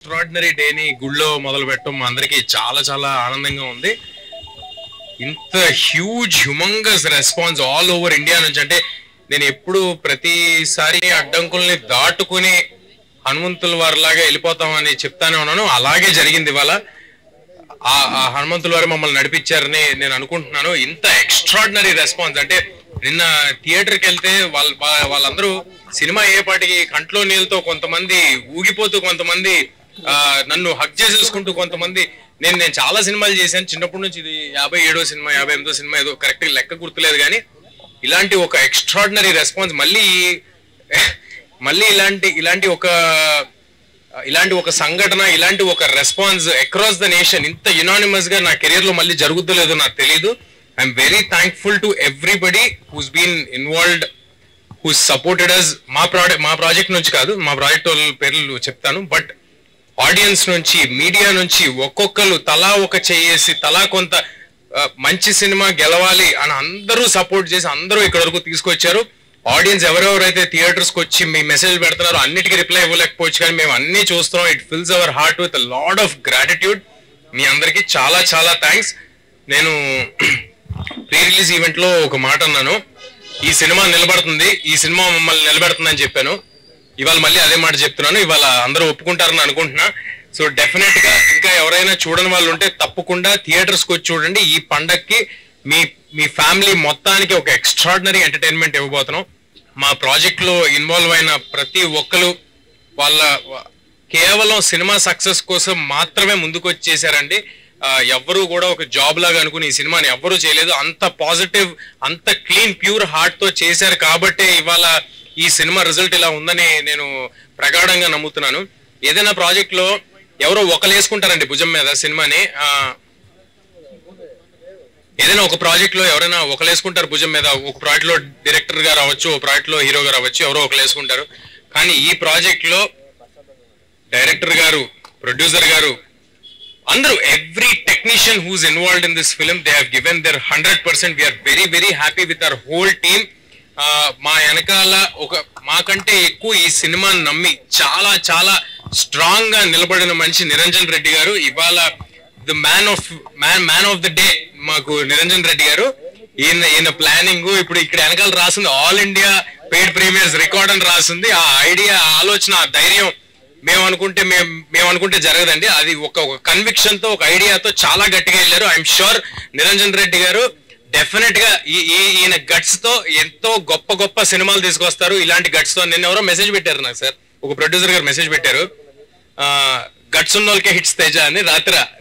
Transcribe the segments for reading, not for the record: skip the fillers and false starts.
Extraordinary డేని గుళ్ళో మొదలు పెట్టడం మా అందరికి చాలా చాలా ఆనందంగా ఉంది. ఇంత humongous response all over India నుంచి, అంటే నేను ఎప్పుడు ప్రతిసారి అడ్డంకుల్ని దాటుకుని హనుమంతుల వారిలాగా వెళ్ళిపోతామని చెప్తానే ఉన్నాను. అలాగే జరిగింది ఇవాళ. ఆ హనుమంతుల వారు మమ్మల్ని నడిపించారని నేను అనుకుంటున్నాను. ఇంత ఎక్స్ట్రాడినరీ రెస్పాన్స్ అంటే నిన్న థియేటర్కి వెళ్తే వాళ్ళందరూ సినిమా అయ్యేపాటికి కంట్లో నీళ్ళతో, కొంతమంది ఊగిపోతూ, కొంతమంది నన్ను హక్ చేసేసుకుంటూ, కొంతమంది నేను చాలా సినిమాలు చేశాను చిన్నప్పటి నుంచి. ఇది 57వ సినిమా 58వ సినిమా ఏదో కరెక్ట్ లెక్క గుర్తులేదు, కానీ ఇలాంటి ఒక ఎక్స్ట్రాడినరీ రెస్పాన్స్ మళ్ళీ ఇలాంటి ఒక సంఘటన, ఇలాంటి ఒక రెస్పాన్స్ అక్రాస్ ద నేషన్ ఇంత యునానిమస్ గా నా కెరియర్ లో మళ్ళీ జరుగుతుందో నాకు తెలియదు. I'm very thankful to everybody who's been involved, who's supported us. మా ప్రాజెక్ట్ నుంచి కాదు, మా ప్రాజెక్ట్ వాళ్ళ పేర్లు చెప్తాను, బట్ ఆడియన్స్ నుంచి, మీడియా నుంచి ఒక్కొక్కరు తలా ఒక చేసి, తలా కొంత మంచి సినిమా గెలవాలి అని అందరూ సపోర్ట్ చేసి అందరూ ఇక్కడ వరకు తీసుకొచ్చారు. ఆడియన్స్ ఎవరెవరైతే థియేటర్స్ కి వచ్చి మీ మెసేజ్ పెడుతున్నారో అన్నిటికీ రిప్లై ఇవ్వలేకపోవచ్చు, కానీ మేము అన్ని చూస్తున్నాం. It fills our heart with load of gratitude. మీ అందరికి చాలా చాలా థ్యాంక్స్. నేను ప్రీ రిలీజ్ ఈవెంట్ లో ఒక మాట అన్నాను, ఈ సినిమా నిలబడుతుంది, ఈ సినిమా మమ్మల్ని నిలబెడుతుందని చెప్పాను. ఇవాళ మళ్ళీ అదే మాట చెప్తున్నాను. ఇవాళ అందరూ ఒప్పుకుంటారని అనుకుంటున్నా. సో డెఫినెట్ గా ఇంకా ఎవరైనా చూడని వాళ్ళు ఉంటే తప్పకుండా థియేటర్స్ కి వచ్చి చూడండి. ఈ పండక్కి మీ ఫ్యామిలీ మొత్తానికి ఒక ఎక్స్ట్రాడినరీ ఎంటర్టైన్మెంట్ ఇవ్వబోతున్నాం. మా ప్రాజెక్ట్ లో ఇన్వాల్వ్ అయిన ప్రతి ఒక్కరు వాళ్ళ కేవలం సినిమా సక్సెస్ కోసం మాత్రమే ముందుకు వచ్చి చేశారండి. ఎవ్వరూ కూడా ఒక జాబ్ లాగా అనుకుని ఈ సినిమాని ఎవ్వరూ చేయలేదు. అంత పాజిటివ్, అంత క్లీన్, ప్యూర్ హార్ట్ తో చేశారు కాబట్టే ఇవాళ ఈ సినిమా రిజల్ట్ ఇలా ఉందని నేను ప్రగాఢంగా నమ్ముతున్నాను. ఏదైనా ప్రాజెక్ట్ లో ఎవరో ఒకరు వేసుకుంటారండి భుజం మీద సినిమాని. ఏదైనా ఒక ప్రాజెక్ట్ లో ఎవరైనా ఒకరు వేసుకుంటారు భుజం మీద. ఒక ప్రాజెక్ట్ లో డైరెక్టర్ గారు అవ్వచ్చు, ఒక ప్రాజెక్ట్ లో హీరో గారు అవ్వచ్చు, ఎవరో ఒకరు వేసుకుంటారు. కానీ ఈ ప్రాజెక్ట్ లో డైరెక్టర్ గారు, ప్రొడ్యూసర్ గారు, అందరూ, every technician who's involved in this film, they have given their 100%. We're very very happy with our whole team. మా వెనకాల మాకంటే ఎక్కువ ఈ సినిమాని నమ్మి చాలా చాలా స్ట్రాంగ్ గా నిలబడిన మనిషి నిరంజన్ రెడ్డి గారు. ఇవాళ the man of the day మాకు నిరంజన్ రెడ్డి గారు. ఈయన ప్లానింగ్, ఇప్పుడు ఇక్కడ వెనకాల రాసింది all India paid premieres record అని రాసింది. ఆ ఐడియా, ఆలోచన, ఆ ధైర్యం మేము అనుకుంటే జరగదండి. అది ఒక కన్విక్షన్ తో, ఒక ఐడియాతో చాలా గట్టిగా వెళ్ళారు. ఐఎమ్ షూర్ నిరంజన్ రెడ్డి గారు డెఫినెట్ గా ఈయన గట్స్ తో ఎంతో గొప్ప గొప్ప సినిమాలు తీసుకొస్తారు. ఇలాంటి గట్స్ తో నిన్న ఎవరో మెసేజ్ పెట్టారు నాకు, సార్, ఒక ప్రొడ్యూసర్ గారు మెసేజ్ పెట్టారు, గట్స్ ఉన్న వాళ్ళకే హిట్స్ తేజ అని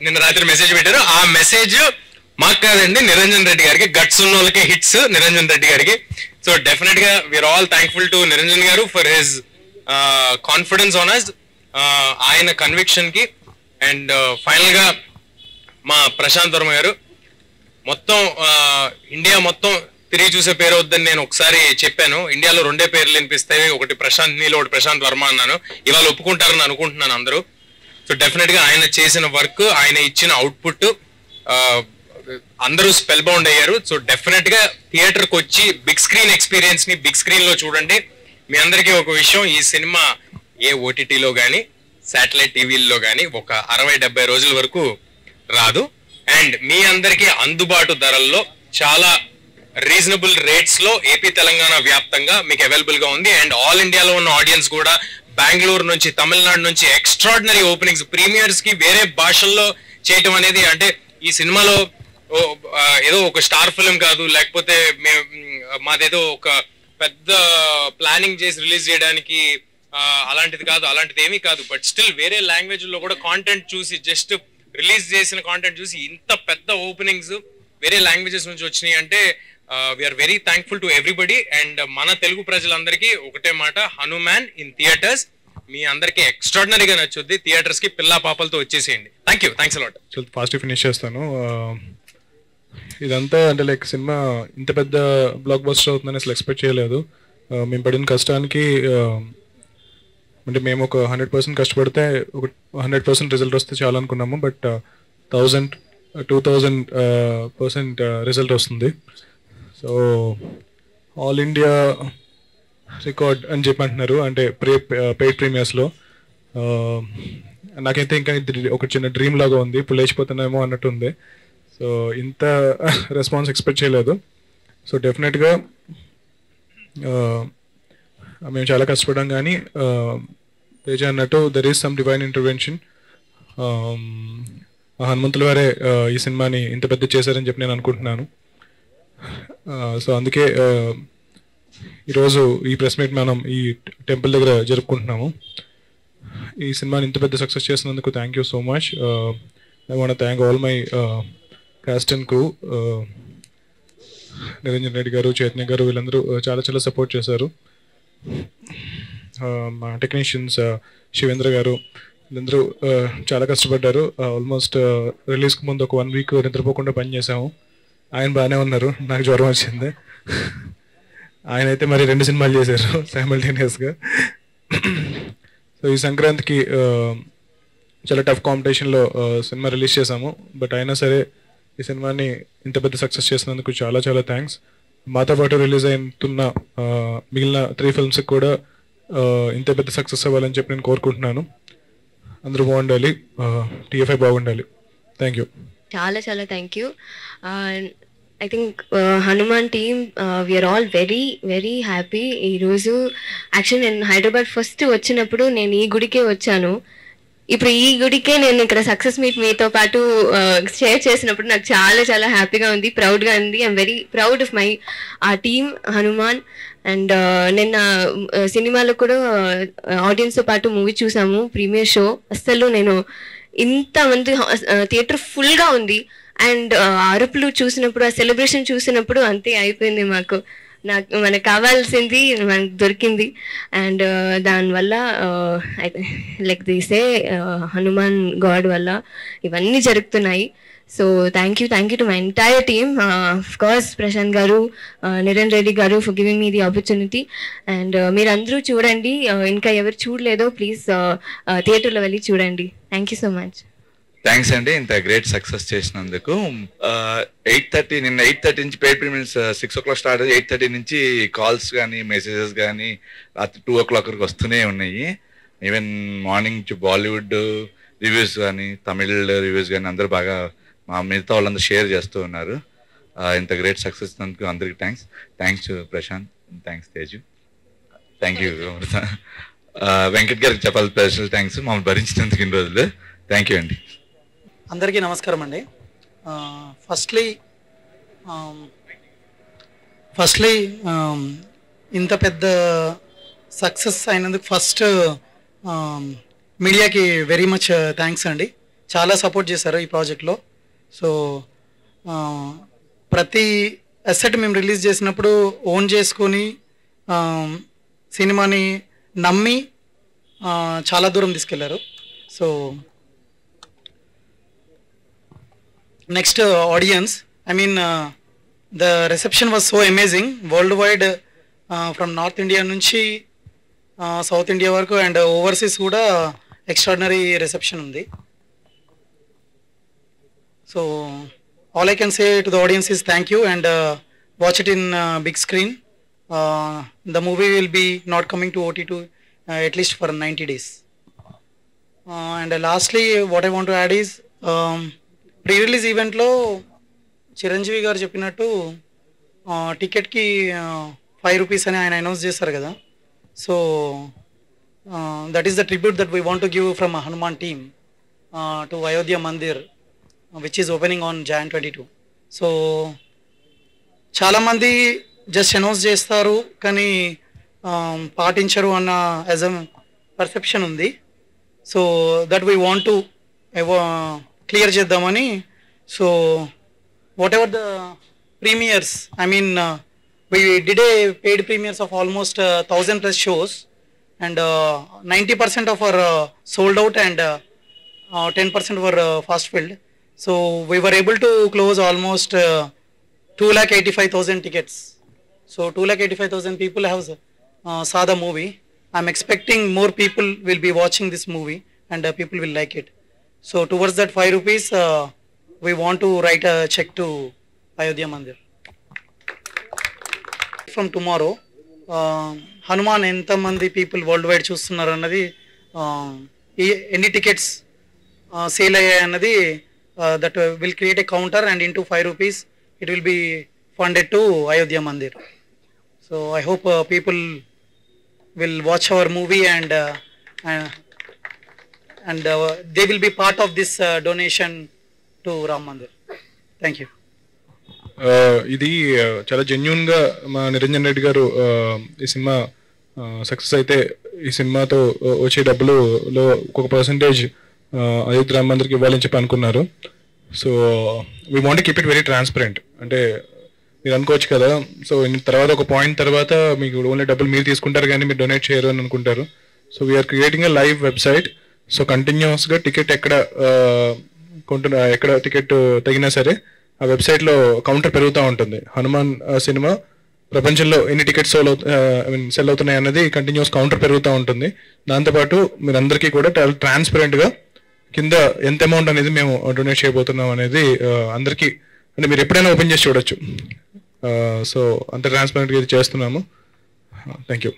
నిన్న రాత్రి మెసేజ్ పెట్టారు. ఆ మెసేజ్ మాకు కాదండి, నిరంజన్ రెడ్డి గారికి. గట్స్ ఉన్న వాళ్ళకే హిట్స్ నిరంజన్ రెడ్డి గారికి. సో డెఫినెట్ గా we are all thankful to Niranjan garu for his confidence on us, ఆయన కన్విక్షన్ కి. అండ్ ఫైనల్ గా మా ప్రశాంత్ వర్మ గారు, మొత్తం ఇండియా మొత్తం తిరిగి చూసే పేరు వద్దని నేను ఒకసారి చెప్పాను. ఇండియాలో 2 పేర్లు వినిపిస్తాయి, ఒకటి ప్రశాంత్ నీల్, ఒకటి ప్రశాంత్ వర్మ అన్నాను. ఇవాళ ఒప్పుకుంటారని అనుకుంటున్నాను అందరూ. సో డెఫినెట్ గా ఆయన చేసిన వర్క్, ఆయన ఇచ్చిన అవుట్పుట్ అందరూ స్పెల్ బౌండ్ అయ్యారు. సో డెఫినెట్ గా థియేటర్ కి వచ్చి బిగ్ స్క్రీన్ ఎక్స్పీరియన్స్ ని బిగ్ స్క్రీన్ లో చూడండి. మీ అందరికీ ఒక విషయం, ఈ సినిమా ఏ ఓటీటీలో కానీ శాటిలైట్ టీవీల్లో కానీ ఒక 60-70 రోజుల వరకు రాదు. అండ్ మీ అందరికీ అందుబాటు ధరల్లో, చాలా రీజనబుల్ రేట్స్ లో ఏపీ తెలంగాణ వ్యాప్తంగా మీకు అవైలబుల్ గా ఉంది. అండ్ ఆల్ ఇండియాలో ఉన్న ఆడియన్స్ కూడా బెంగళూరు నుంచి, తమిళనాడు నుంచి ఎక్స్ట్రాడినరీ ఓపెనింగ్స్, ప్రీమియర్స్ కి వేరే భాషల్లో చేయటం అనేది, అంటే ఈ సినిమాలో ఏదో ఒక స్టార్ ఫిల్మ్ కాదు, లేకపోతే మాదేదో ఒక పెద్ద ప్లానింగ్ చేసి రిలీజ్ చేయడానికి అలాంటిది కాదు, అలాంటిది ఏమీ కాదు. బట్ స్టిల్ వేరే లాంగ్వేజ్ లో కూడా కాంటెంట్ చూసి, జస్ట్ రిలీజ్ చేసిన కాంటెంట్ చూసి ఇంత పెద్ద ఓపెనింగ్స్ వేరే లాంగ్వేజెస్ నుంచి వచ్చినాయి అంటే we're very thankful to everybody. And మన తెలుగు ప్రజలందరికీ ఒకటే మాట, హనుమాన్ ఇన్ థియేటర్స్. మీ అందరికి ఎక్స్ట్రాడినరీగా నచ్చుద్ది. థియేటర్స్ కి పిల్ల పాపలతో వచ్చేసేయండి. Thanks a lot. ఫాస్ట్ ఫినిష్ చేస్తాను. ఇదంతా అంటే లైక్ సినిమా ఇంత పెద్ద బ్లాక్ బస్టర్ అవుతుందని అసలు ఎక్స్పెక్ట్ చేయలేదు. మేము పడిన కష్టానికి అంటే మేము ఒక 100% కష్టపడితే ఒక 100% రిజల్ట్ వస్తే చాలా అనుకున్నాము. బట్ 1000-2000% రిజల్ట్ వస్తుంది. సో ఆల్ ఇండియా రికార్డ్ అని చెప్పి అంటున్నారు, అంటే పెయిడ్ ప్రీమియర్స్లో. నాకైతే ఇంకా ఇది ఒక చిన్న డ్రీమ్ లాగా ఉంది, ఇప్పుడు లేచిపోతున్నామో అన్నట్టు ఉంది. సో ఇంత రెస్పాన్స్ ఎక్స్పెక్ట్ చేయలేదు. సో డెఫినెట్గా మేము చాలా కష్టపడ్డాం, కానీ తేజ అన్నట్టు there is some divine intervention. హనుమంతుల వారే ఈ సినిమాని ఇంత పెద్ద చేశారని చెప్పి నేను అనుకుంటున్నాను. సో అందుకే ఈరోజు ఈ ప్రెస్ మీట్ మనం ఈ టెంపుల్ దగ్గర జరుపుకుంటున్నాము. ఈ సినిమాని ఇంత పెద్ద సక్సెస్ చేసినందుకు thank you so much. I want thank all my cast and crew. Niranjan Reddy గారు, చైతన్య గారు, వీళ్ళందరూ చాలా చాలా సపోర్ట్ చేశారు. మా టెక్నీషియన్స్ శివేంద్ర గారు, వీళ్ళందరూ చాలా కష్టపడ్డారు. ఆల్మోస్ట్ రిలీజ్కి ముందు ఒక 1 వీక్ నిద్రపోకుండా పనిచేసాము. ఆయన బాగానే ఉన్నారు, నాకు జ్వరం వచ్చింది. ఆయన అయితే మరి 2 సినిమాలు చేశారు సైమల్టేనియస్గా. సో ఈ సంక్రాంతికి చాలా టఫ్ కాంపిటీషన్లో సినిమా రిలీజ్ చేశాము. బట్ అయినా సరే ఈ సినిమాని ఇంత పెద్ద సక్సెస్ చేసినందుకు చాలా చాలా థ్యాంక్స్. మాతో పాటు రిలీజ్ అవుతున్న మిగిలిన 3 ఫిల్మ్స్కి కూడా ఇంత పెద్ద సక్సెస్ అవ్వాలని చెప్పి నేను కోరుకుంటున్నాను. అందరూ బాగుండాలి, TFI బాగుండాలి. Thank you. చాలా చాలా thank you. I think Hanuman team we're all very very happy. ఈరోజు యాక్చువల్లీ నేను హైదరాబాద్ ఫస్ట్ వచ్చినప్పుడు నేను ఈ గుడికే వచ్చాను. ఇప్పుడు ఈ గుడికే నేను ఇక్కడ సక్సెస్ మీట్ మీతో పాటు షేర్ చేసినప్పుడు నాకు చాలా చాలా హ్యాపీగా ఉంది, ప్రౌడ్గా ఉంది. I'm very proud of my team Hanuman. And నిన్న సినిమాలో కూడా ఆడియన్స్తో పాటు మూవీ చూసాము, ప్రీమియర్ షో. అస్సలు నేను ఇంతమంది థియేటర్ ఫుల్గా ఉంది. అండ్ అరుపులు చూసినప్పుడు, ఆ సెలబ్రేషన్ చూసినప్పుడు అంతే అయిపోయింది. మనకు కావాల్సింది మనకు దొరికింది. అండ్ దానివల్ల లైక్ తీసే హనుమాన్ గాడ్ వల్ల ఇవన్నీ జరుగుతున్నాయి. So thank you to my entire team. Of course Prashanth గారు, నిరంజన్ రెడ్డి గారు for giving me the opportunity. And మీరందరూ చూడండి, ఇంకా ఎవరు చూడలేదో ప్లీజ్ థియేటర్లో వెళ్ళి చూడండి. Thank you so much. Thanks అండి ఇంత గ్రేట్ సక్సెస్ చేసినందుకు. 8:30 నిన్న 8:30 నుంచి పెయిడ్ ప్రీమియర్స్ 6 o'clock స్టార్ట్ అయ్యి 8:30 నుంచి కాల్స్ కానీ మెసేజెస్ కానీ రాత్రి 2 o'clock వరకు వస్తూనే ఉన్నాయి. ఈవెన్ మార్నింగ్ బాలీవుడ్ రివ్యూస్ కానీ తమిళ్ రివ్యూస్ కానీ అందరూ బాగా మా మిగతా వాళ్ళందరూ షేర్ చేస్తూ ఉన్నారు. ఇంత గ్రేట్ సక్సెస్ ఇచ్చినందుకు అందరికి thanks Prashant, thanks Teju, thank you Amrita. Venkat గారికి చెప్పాలి స్పెషల్ థ్యాంక్స్ మమ్మల్ని భరించినందుకు ఇన్ని రోజులు. థ్యాంక్ యూ అండి. అందరికీ నమస్కారం అండి. ఫస్ట్లీ ఇంత పెద్ద సక్సెస్ అయినందుకు ఫస్ట్ మీడియాకి వెరీ మచ్ థ్యాంక్స్ అండి. చాలా సపోర్ట్ చేశారు ఈ ప్రాజెక్ట్లో. సో ప్రతి అసెట్ మేము రిలీజ్ చేసినప్పుడు ఓన్ చేసుకొని సినిమాని నమ్మి చాలా దూరం తీసుకెళ్లారు. So next audience, I mean the reception was so amazing world wide, from north India నుంచి సౌత్ ఇండియా వరకు అండ్ ఓవర్సీస్ కూడా ఎక్స్ట్రాడినరీ రిసెప్షన్ ఉంది. So all I can say to the audience is thank you and watch it in big screen. The movie will be not coming to OTT at least for 90 days. And lastly what I want to add is pre-release event లో చిరంజీవి గారు చెప్పినట్టు టికెట్కి 5 rupees అని ఆయన announce చేశారు కదా. So that is the tribute that we want to give from Hanuman team to Ayodhya Mandir which is opening on Jan 22. So చాలామంది just announce చేస్తారు కానీ పాటించరు అన్న యాజ్ అ పర్సెప్షన్ ఉంది. So that we want to clear చేద్దామని. So whatever the premieres, I mean we did a paid premieres of almost 1,000+ shows and 90% of our sold out and 10% were fast filled. So we were able to close almost 2,85,000 tickets. So 2,85,000 people have saw the movie. I'm expecting more people will be watching this movie and people will like it. So towards that 5 rupees we want to write a check to Ayodhya Mandir. From tomorrow Hanuman enta mandi people worldwide చూస్తున్నారు అన్నది ఎన్ని tickets sale అయ్యాయి అన్నది that will create a counter and into 5 rupees it will be funded to Ayodhya Mandir. So I hope people will watch our movie and they will be part of this donation to Ram Mandir. Thank you. ఇది చాలా జెన్యున్గా మా నిరంజన్ రెడ్డి గారు ఈ cinema success అయితే ఈ సినిమాతో వచ్చే డబ్బులలో ఒక పర్సంటేజ్ అయోధ్య రామ్ మందిర్కి ఇవ్వాలని చెప్పి అనుకున్నారు. So we want keep it very transparent. అంటే మీరు అనుకోవచ్చు కదా, సో తర్వాత ఒక పాయింట్ తర్వాత మీకు ఓన్లీ డబ్బులు మీరు తీసుకుంటారు కానీ మీరు డొనేట్ చేయరు అని అనుకుంటారు. So we're creating a live website. So కంటిన్యూస్గా టికెట్ ఎక్కడ టికెట్ తగినా సరే ఆ వెబ్సైట్లో కౌంటర్ పెరుగుతూ ఉంటుంది. హనుమాన్ సినిమా ప్రపంచంలో ఎన్ని టికెట్స్ సెల్ అవుతున్నాయి అన్నది కంటిన్యూస్ కౌంటర్ పెరుగుతూ ఉంటుంది. దాంతోపాటు మీరు అందరికీ కూడా ట్రాన్స్పరెంట్గా కింద ఎంత అమౌంట్ అనేది మేము డొనేట్ చేయబోతున్నాం అనేది అందరికీ అంటే మీరు ఎప్పుడైనా ఓపెన్ చేసి చూడొచ్చు. సో అంత ట్రాన్స్పరెంట్గా ఇది చేస్తున్నాము. Thank you.